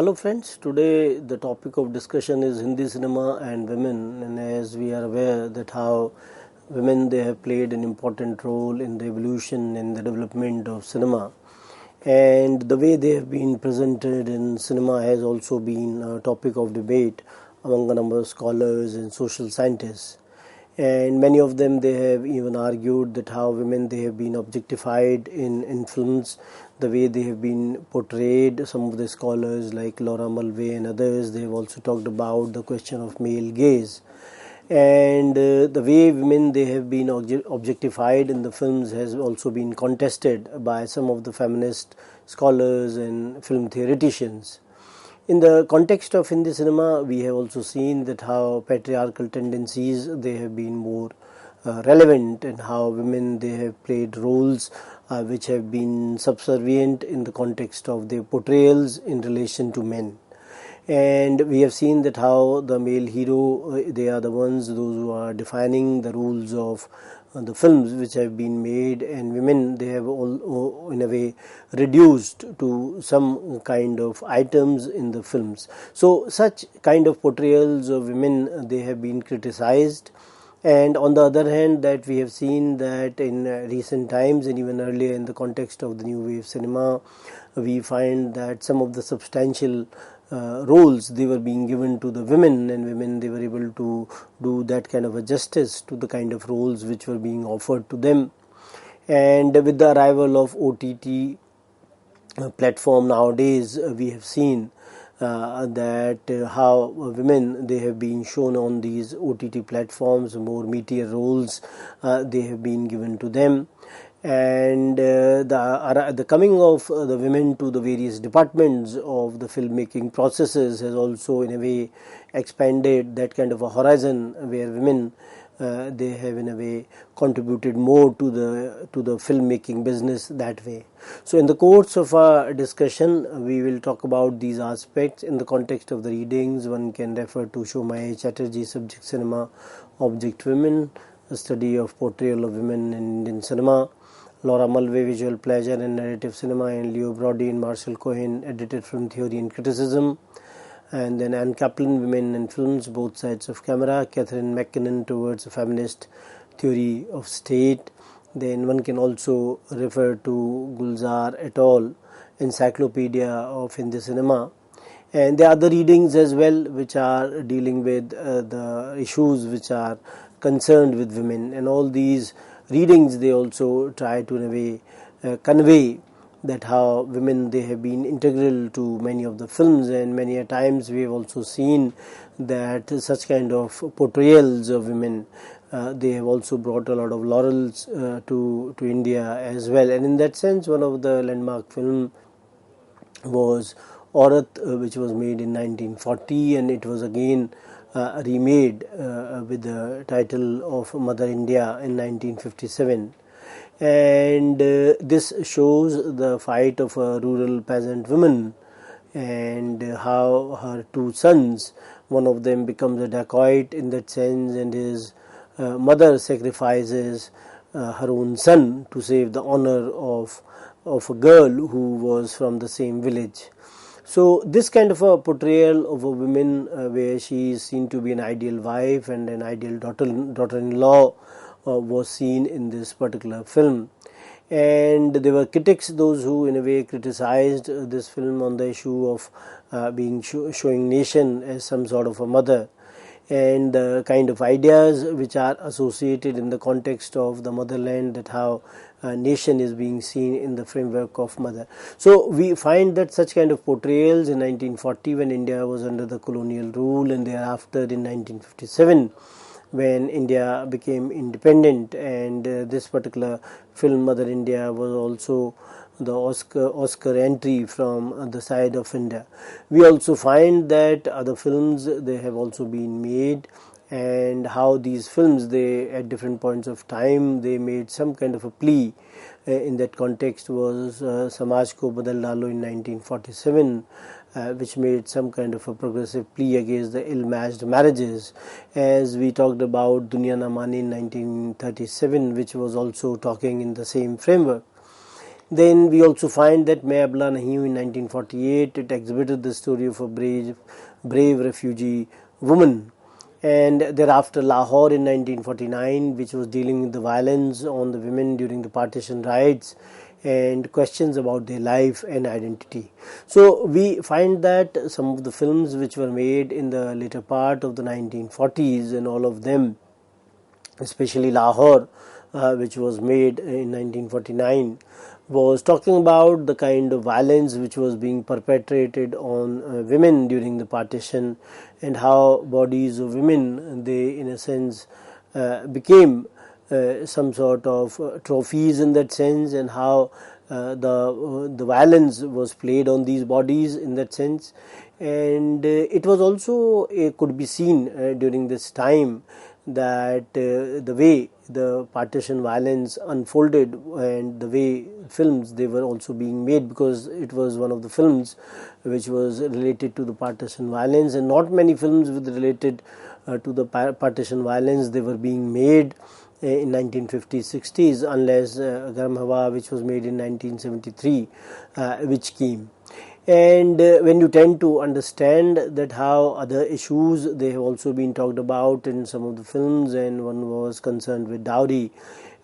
Hello friends, today the topic of discussion is Hindi cinema and women, and as we are aware that how women they have played an important role in the evolution and the development of cinema, and the way they have been presented in cinema has also been a topic of debate among a number of scholars and social scientists. And many of them they have even argued that how women they have been objectified in films, the way they have been portrayed. Some of the scholars like Laura Mulvey and others, they have also talked about the question of male gaze, and the way women they have been objectified in the films has also been contested by some of the feminist scholars and film theoreticians. In the context of Hindi cinema, we have also seen that how patriarchal tendencies they have been more relevant, and how women they have played roles which have been subservient in the context of their portrayals in relation to men. And we have seen that how the male hero they are the ones those who are defining the rules of the films which have been made, and women they have all in a way reduced to some kind of items in the films. So such kind of portrayals of women they have been criticized. And on the other hand, that we have seen that in recent times and even earlier in the context of the new wave cinema, we find that some of the substantial roles they were being given to the women, and women they were able to do that kind of a justice to the kind of roles which were being offered to them. And with the arrival of OTT platform nowadays, we have seen that how women they have been shown on these OTT platforms, more meatier roles they have been given to them. And the coming of the women to the various departments of the filmmaking processes has also in a way expanded that kind of a horizon where women they have in a way contributed more to the filmmaking business that way. So in the course of our discussion, we will talk about these aspects in the context of the readings. One can refer to Shomai Chatterjee, Subject Cinema, Object Women, a study of portrayal of women in Indian cinema; Laura Mulvey, Visual Pleasure and Narrative Cinema; and Leo Brody and Marshall Cohen, Edited from Theory and Criticism; and then Anne Kaplan, Women and Films, Both Sides of Camera; Catherine McKinnon, Towards a Feminist Theory of State. Then one can also refer to Gulzar et al., Encyclopedia of Hindi Cinema. And there are other readings as well which are dealing with the issues which are concerned with women, and all these readings they also try to in a way convey that how women they have been integral to many of the films. And many a times we have also seen that such kind of portrayals of women they have also brought a lot of laurels to India as well. And in that sense, one of the landmark film was Aurat, which was made in 1940, and it was again remade with the title of Mother India in 1957. And this shows the fight of a rural peasant woman, and how her two sons, one of them becomes a dacoit in that sense, and his mother sacrifices her own son to save the honor of a girl who was from the same village. So this kind of a portrayal of a woman where she is seen to be an ideal wife and an ideal daughter-in-law was seen in this particular film. And there were critics, those who in a way criticized this film on the issue of showing nation as some sort of a mother, and the kind of ideas which are associated in the context of the motherland, that how nation is being seen in the framework of mother. So we find that such kind of portrayals in 1940 when India was under the colonial rule, and thereafter in 1957 when India became independent, and this particular film Mother India was also the Oscar entry from the side of India. We also find that other films they have also been made, and how these films they at different points of time they made some kind of a plea. In that context was Samaj Ko Badal Dalo in 1947, which made some kind of a progressive plea against the ill-matched marriages, as we talked about Dunia Na Mani in 1937, which was also talking in the same framework. Then we also find that Main Abla Nahi Hu in 1948, it exhibited the story of a brave refugee woman. And thereafter Lahore in 1949, which was dealing with the violence on the women during the partition riots and questions about their life and identity. So we find that some of the films which were made in the later part of the 1940s, and all of them, especially Lahore, which was made in 1949, was talking about the kind of violence which was being perpetrated on women during the partition, and how bodies of women, they in a sense became some sort of trophies in that sense, and how the violence was played on these bodies in that sense. And it was also could be seen during this time that the way the partition violence unfolded, and the way films they were also being made, because it was one of the films which was related to the partition violence, and not many films with related to the partition violence they were being made in 1950s 60s, unless Garam Hawa, which was made in 1973, which came. And when you tend to understand that how other issues they have also been talked about in some of the films, and one was concerned with dowry,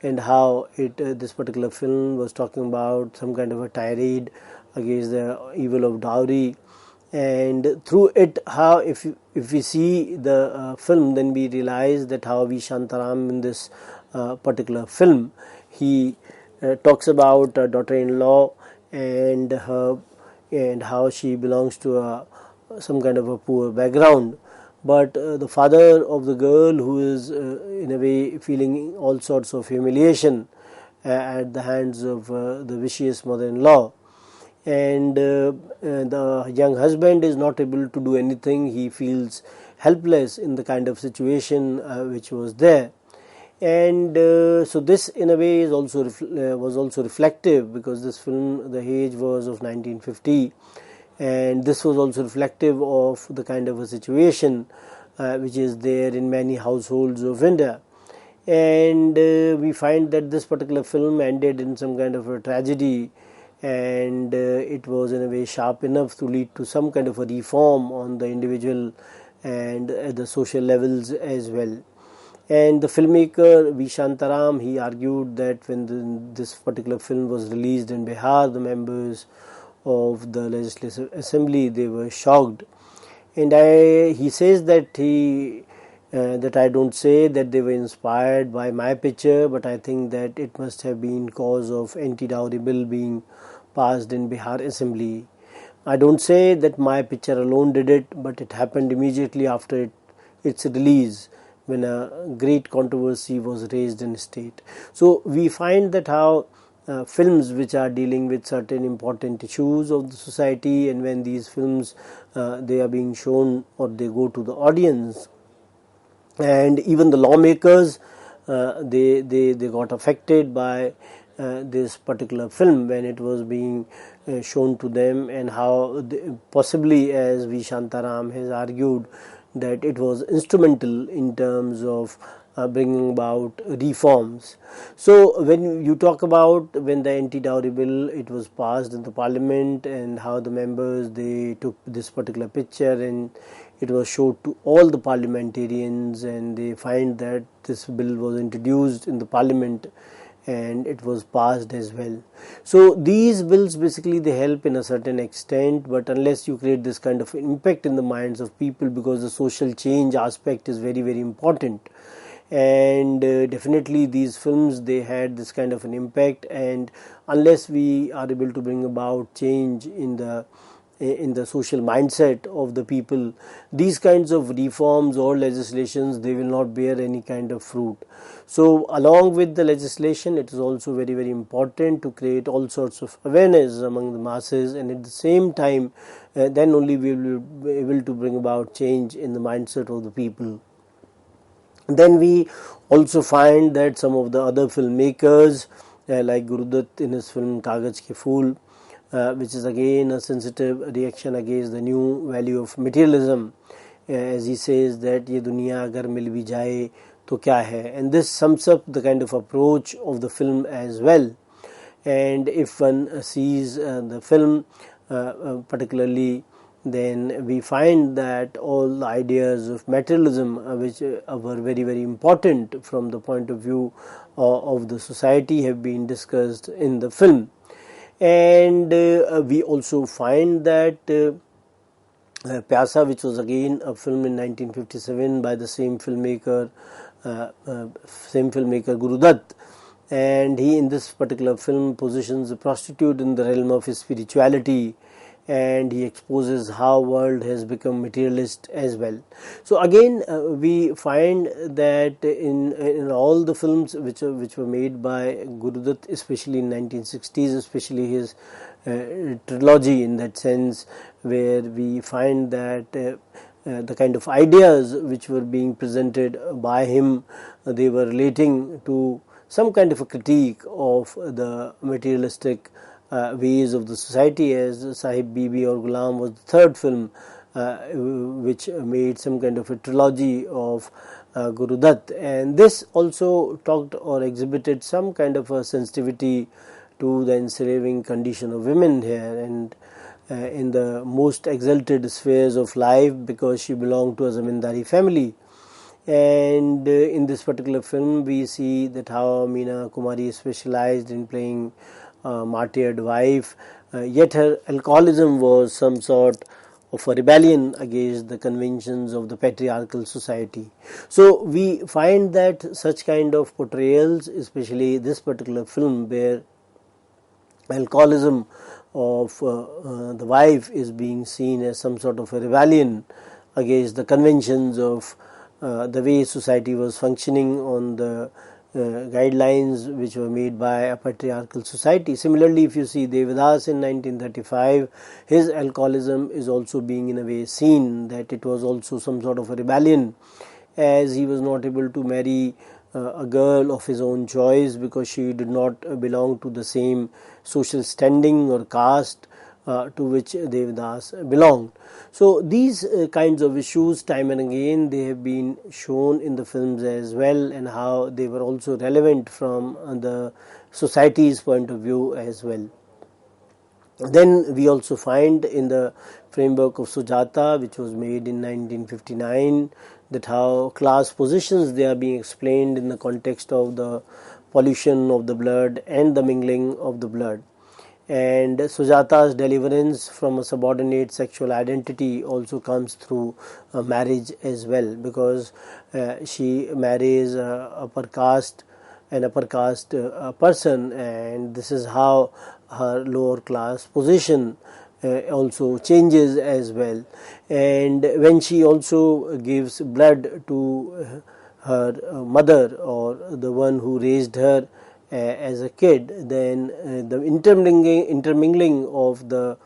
and how this particular film was talking about some kind of a tirade against the evil of dowry. And through it, how if we see the film, then we realize that how V. Shantaram in this particular film, he talks about a daughter-in-law and her, and how she belongs to some kind of a poor background, but the father of the girl, who is in a way feeling all sorts of humiliation at the hands of the vicious mother-in-law, and the young husband is not able to do anything. He feels helpless in the kind of situation which was there. And so this in a way is also was also reflective, because this film, the age was of 1950, and this was also reflective of the kind of a situation which is there in many households of India. And we find that this particular film ended in some kind of a tragedy, and it was in a way sharp enough to lead to some kind of a reform on the individual and at the social levels as well. And the filmmaker V. Shantaram, he argued that when this particular film was released in Bihar, the members of the Legislative Assembly, they were shocked. And he says that that I don't say that they were inspired by my picture, but I think that it must have been cause of anti-dowry bill being passed in Bihar Assembly. I don't say that my picture alone did it, but it happened immediately after its release, when a great controversy was raised in state. So we find that how films which are dealing with certain important issues of the society, and when these films they are being shown or they go to the audience, and even the lawmakers they got affected by this particular film when it was being shown to them, and how possibly, as V. Shantaram has argued, that it was instrumental in terms of bringing about reforms. So when you talk about when the anti-dowry bill it was passed in the parliament, and how the members they took this particular picture and it was showed to all the parliamentarians, and they find that this bill was introduced in the parliament and it was passed as well. So these bills basically they help in a certain extent, but unless you create this kind of impact in the minds of people, because the social change aspect is very, very important, and definitely these films they had this kind of an impact, and unless we are able to bring about change in the social mindset of the people, these kinds of reforms or legislations they will not bear any kind of fruit. So along with the legislation, it is also very, very important to create all sorts of awareness among the masses, and at the same time then only we will be able to bring about change in the mindset of the people. Then we also find that some of the other filmmakers like Gurudutt in his film Kagaz Ke Phool, which is again a sensitive reaction against the new value of materialism, as he says that ye duniya agar mil bhi jaye to kya hai, and this sums up the kind of approach of the film as well. And if one sees the film particularly, then we find that all the ideas of materialism, which were very, very important from the point of view of the society, have been discussed in the film. And we also find that Pyasa, which was again a film in 1957 by the same filmmaker Guru Dutt, and he in this particular film positions a prostitute in the realm of his spirituality, and he exposes how world has become materialist as well. So again, we find that in all the films which were made by Guru Dutt, especially in 1960s, especially his trilogy in that sense, where we find that the kind of ideas which were being presented by him, they were relating to some kind of a critique of the materialistic ways of the society, as Sahib Bibi or Ghulam was the third film which made some kind of a trilogy of Guru Dutt, and this also talked or exhibited some kind of a sensitivity to the enslaving condition of women here, and in the most exalted spheres of life, because she belonged to a zamindari family. And in this particular film we see that how Meena Kumari specialized in playing martyred wife, yet her alcoholism was some sort of a rebellion against the conventions of the patriarchal society. So we find that such kind of portrayals, especially this particular film where alcoholism of the wife is being seen as some sort of a rebellion against the conventions of the way society was functioning on the guidelines which were made by a patriarchal society. Similarly, if you see Devadas in 1935, his alcoholism is also being in a way seen that it was also some sort of a rebellion, as he was not able to marry a girl of his own choice because she did not belong to the same social standing or caste to which Devadas belonged. So these kinds of issues, time and again, they have been shown in the films as well, and how they were also relevant from the society's point of view as well. Then we also find in the framework of Sujata, which was made in 1959, that how class positions, they are being explained in the context of the pollution of the blood and the mingling of the blood. And Sujata's deliverance from a subordinate sexual identity also comes through marriage as well, because she marries upper caste person, and this is how her lower class position also changes as well. And when she also gives blood to her mother, or the one who raised her as a kid, then the intermingling of the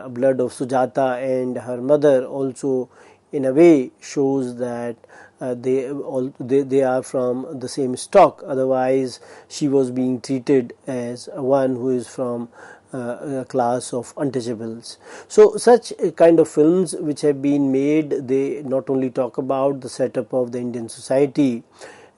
blood of Sujata and her mother also in a way shows that they are from the same stock. Otherwise she was being treated as one who is from a class of untouchables. So such kind of films which have been made, they not only talk about the setup of the Indian society,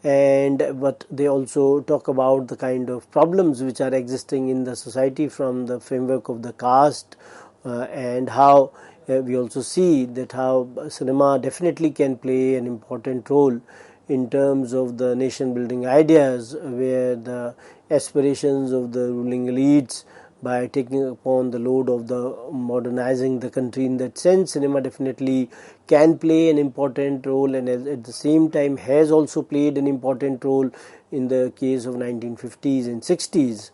but they also talk about the kind of problems which are existing in the society from the framework of the caste, and how we also see that how cinema definitely can play an important role in terms of the nation building ideas, where the aspirations of the ruling elites, by taking upon the load of the modernizing the country in that sense, cinema definitely can play an important role, and at the same time has also played an important role in the case of 1950s and 60s.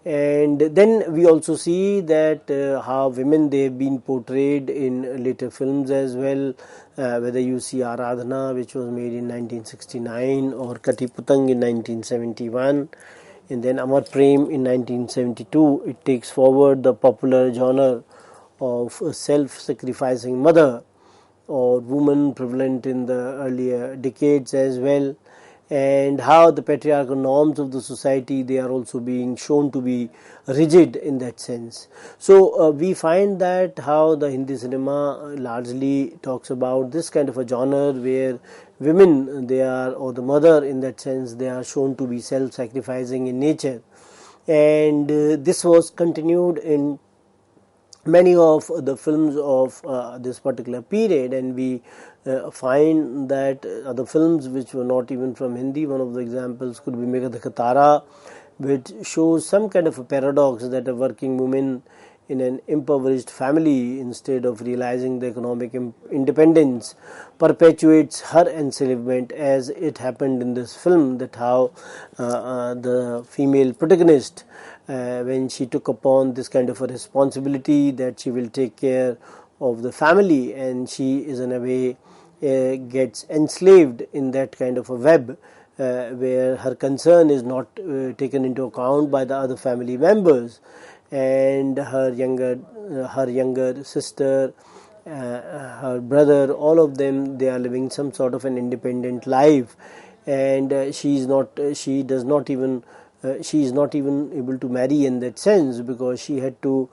And then we also see that how women, they have been portrayed in later films as well, whether you see Aradhana, which was made in 1969, or Kati Putang in 1971, and then Amar Prem in 1972. It takes forward the popular genre of self-sacrificing mother or woman prevalent in the earlier decades as well, and how the patriarchal norms of the society, they are also being shown to be rigid in that sense. So we find that how the Hindi cinema largely talks about this kind of a genre where women, they are, or the mother in that sense, they are shown to be self-sacrificing in nature, and this was continued in many of the films of this particular period, and we find that other films which were not even from Hindi. One of the examples could be Megha Katara, which shows some kind of a paradox that a working woman in an impoverished family, instead of realizing the economic independence, perpetuates her enslavement, as it happened in this film, that how the female protagonist, when she took upon this kind of a responsibility that she will take care of the family, and she is in a way gets enslaved in that kind of a web, where her concern is not taken into account by the other family members, and her younger sister, her brother, all of them, they are living some sort of an independent life, and she is not even able to marry in that sense, because she had to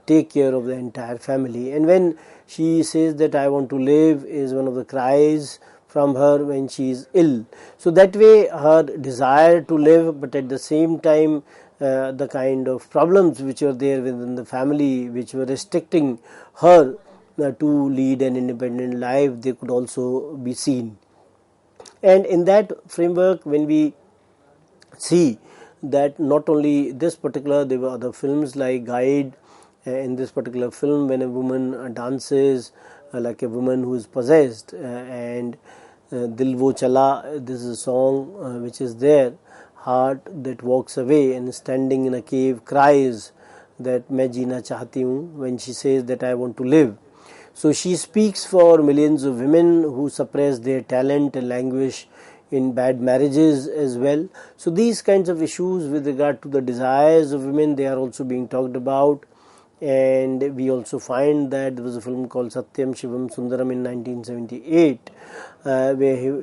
take care of the entire family. And when she says that I want to live, is one of the cries from her when she is ill. So that way her desire to live, but at the same time the kind of problems which were there within the family, which were restricting her to lead an independent life, they could also be seen. And in that framework, when we see that not only this particular, there were other films like Guide. In this particular film, when a woman dances like a woman who is possessed, and Dil Wo Chala, this is a song which is there, heart that walks away and standing in a cave cries that main jeena chahti hu, when she says that I want to live. So she speaks for millions of women who suppress their talent and languish in bad marriages as well. So these kinds of issues with regard to the desires of women, they are also being talked about. And we also find that there was a film called Satyam Shivam Sundaram in 1978, where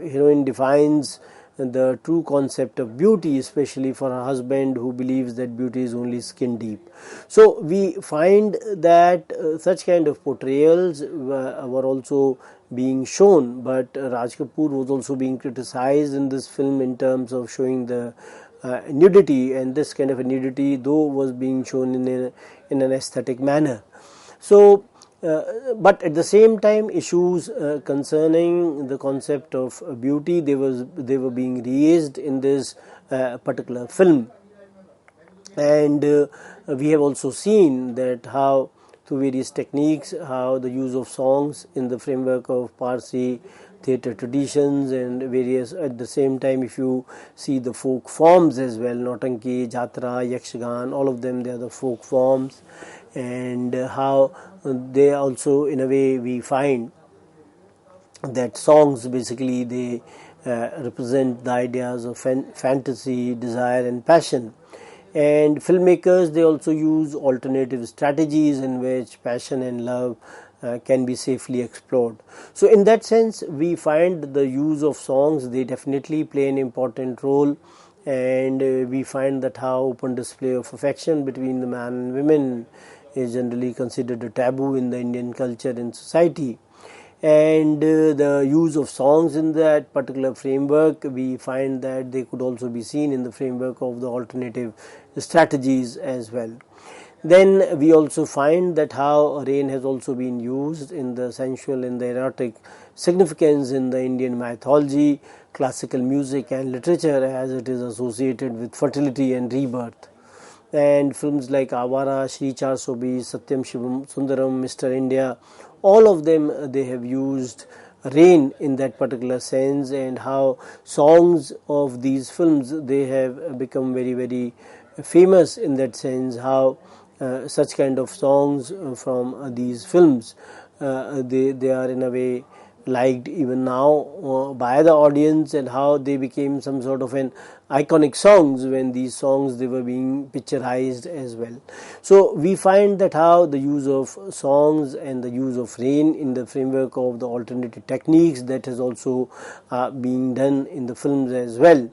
heroine defines the true concept of beauty, especially for her husband who believes that beauty is only skin deep. So we find that such kind of portrayals were also being shown, but Raj Kapoor was also being criticized in this film in terms of showing the nudity, and this kind of a nudity though was being shown in an aesthetic manner. So but at the same time, issues concerning the concept of beauty, they were being raised in this particular film. And we have also seen that how through various techniques, how the use of songs in the framework of Parsi theatre traditions and various, at the same time, if you see the folk forms as well, Nautanki, Jatra, Yakshagan, all of them, they are the folk forms, and how they also, in a way, we find that songs basically they represent the ideas of fantasy, desire and passion. And filmmakers, they also use alternative strategies in which passion and love can be safely explored. So in that sense, we find the use of songs, they definitely play an important role, and we find that how open display of affection between the man and women is generally considered a taboo in the Indian culture and society. And the use of songs in that particular framework, we find that they could also be seen in the framework of the alternative strategies as well. Then we also find that how rain has also been used in the sensual and the erotic significance in the Indian mythology, classical music and literature, as it is associated with fertility and rebirth. And films like Avara, Shri Char Sobi, Satyam Shivam Sundaram, Mr. India, all of them, they have used rain in that particular sense, and how songs of these films, they have become very, very famous in that sense, how such kind of songs from these films, they are in a way liked even now by the audience, and how they became some sort of an iconic songs when these songs, they were being picturized as well. So we find that how the use of songs and the use of rain in the framework of the alternative techniques, that has also being done in the films as well.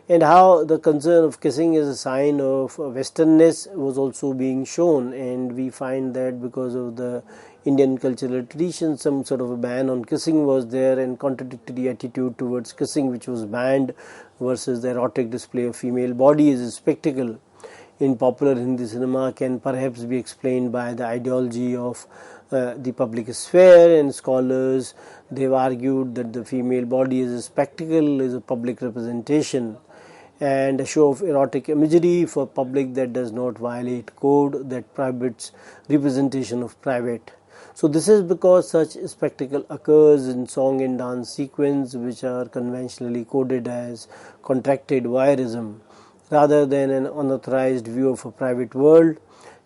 And how the concern of kissing as a sign of westernness was also being shown, and we find that because of the Indian cultural tradition, some sort of a ban on kissing was there, and contradictory attitude towards kissing which was banned, versus the erotic display of female body as a spectacle in popular Hindi cinema can perhaps be explained by the ideology of the public sphere, and scholars, they've argued that the female body as a spectacle is a public representation and a show of erotic imagery for public that does not violate code that prohibits representation of private. So this is because such spectacle occurs in song and dance sequence, which are conventionally coded as contracted voyeurism rather than an unauthorized view of a private world.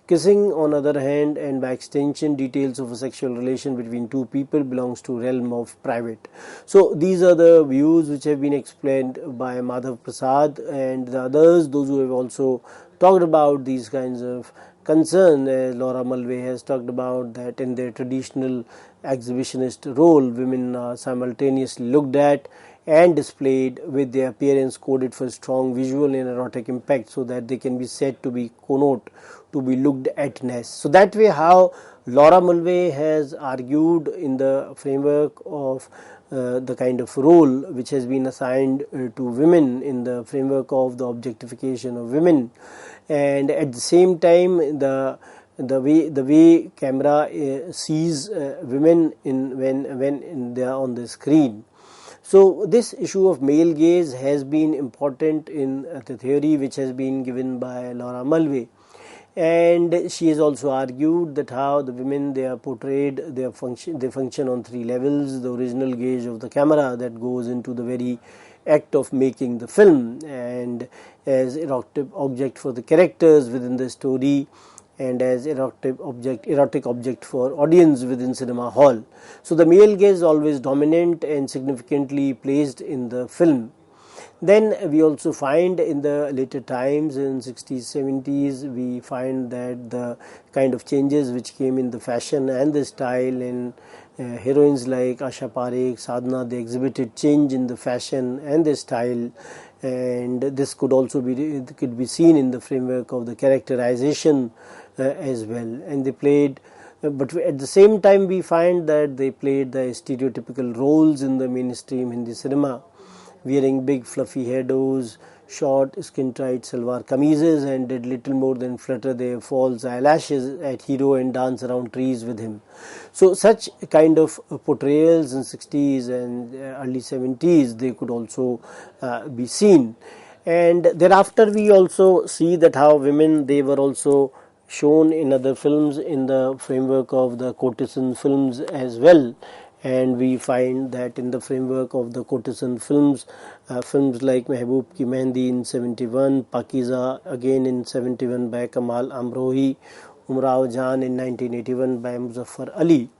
Kissing, on the other hand, and by extension details of a sexual relation between two people, belongs to realm of private. So these are the views which have been explained by Madhav Prasad and the others, those who have also talked about these kinds of concern. Laura Mulvey has talked about that in their traditional exhibitionist role, women are simultaneously looked at and displayed with their appearance coded for strong visual and erotic impact, so that they can be said to be connote to be looked atness. So that way how Laura Mulvey has argued in the framework of the kind of role which has been assigned to women in the framework of the objectification of women, and at the same time the way camera sees women when they are on the screen. So this issue of male gaze has been important in the theory which has been given by Laura Mulvey, and she has also argued that how the women, they are portrayed, they function on three levels: the original gaze of the camera that goes into the very act of making the film, and as erotic object for the characters within the story, and as erotic object for audience within cinema hall. So the male gaze is always dominant and significantly placed in the film. Then we also find in the later times, in 60s, 70s, we find that the kind of changes which came in the fashion and the style, and heroines like Asha Parekh, Sadhana, they exhibited change in the fashion and the style, and this could also be seen in the framework of the characterization as well. And they played, but at the same time we find that they played the stereotypical roles in the mainstream Hindi cinema, wearing big fluffy hairdos, short skin-tight salwar kameezes, and did little more than flutter their false eyelashes at hero and dance around trees with him. So such kind of portrayals in 60s and early 70s, they could also be seen. And thereafter we also see that how women, they were also shown in other films in the framework of the courtesan films as well. And we find that in the framework of the courtesan films, films like Mehboob Ki Mehndi in 71, Pakiza again in 71 by Kamal Amrohi, Umrao Jan in 1981 by Muzaffar Ali.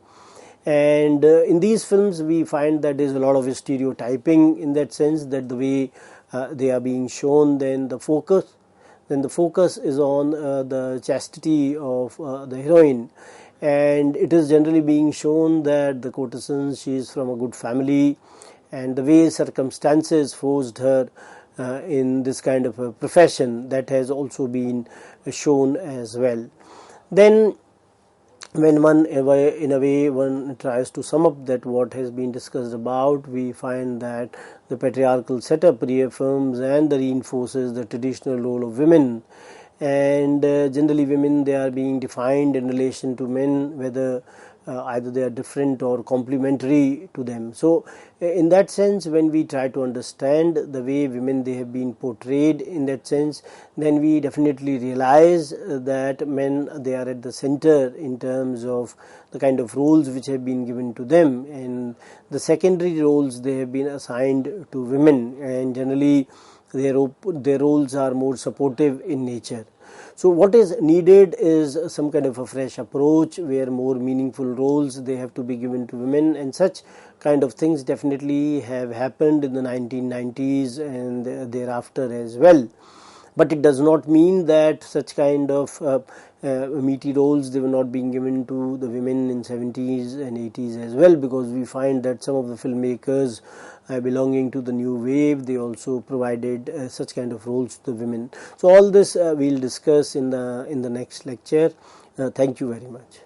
And in these films we find that there is a lot of stereotyping, in that sense that the way they are being shown, then the focus is on the chastity of the heroine, and it is generally being shown that the courtesan, she is from a good family, and the way circumstances forced her in this kind of a profession, that has also been shown as well. Then when one tries to sum up that what has been discussed about, we find that the patriarchal setup reaffirms and reinforces the traditional role of women, and generally women, they are being defined in relation to men, whether either they are different or complementary to them. So in that sense, when we try to understand the way women, they have been portrayed in that sense, then we definitely realize that men, they are at the center in terms of the kind of roles which have been given to them, and the secondary roles, they have been assigned to women, and generally their roles are more supportive in nature. So what is needed is some kind of a fresh approach where more meaningful roles, they have to be given to women, and such kind of things definitely have happened in the 1990s and thereafter as well. But it does not mean that such kind of meaty roles, they were not being given to the women in 70s and 80s as well, because we find that some of the filmmakers belonging to the new wave, they also provided such kind of roles to the women. So all this we'll discuss in the next lecture. Thank you very much.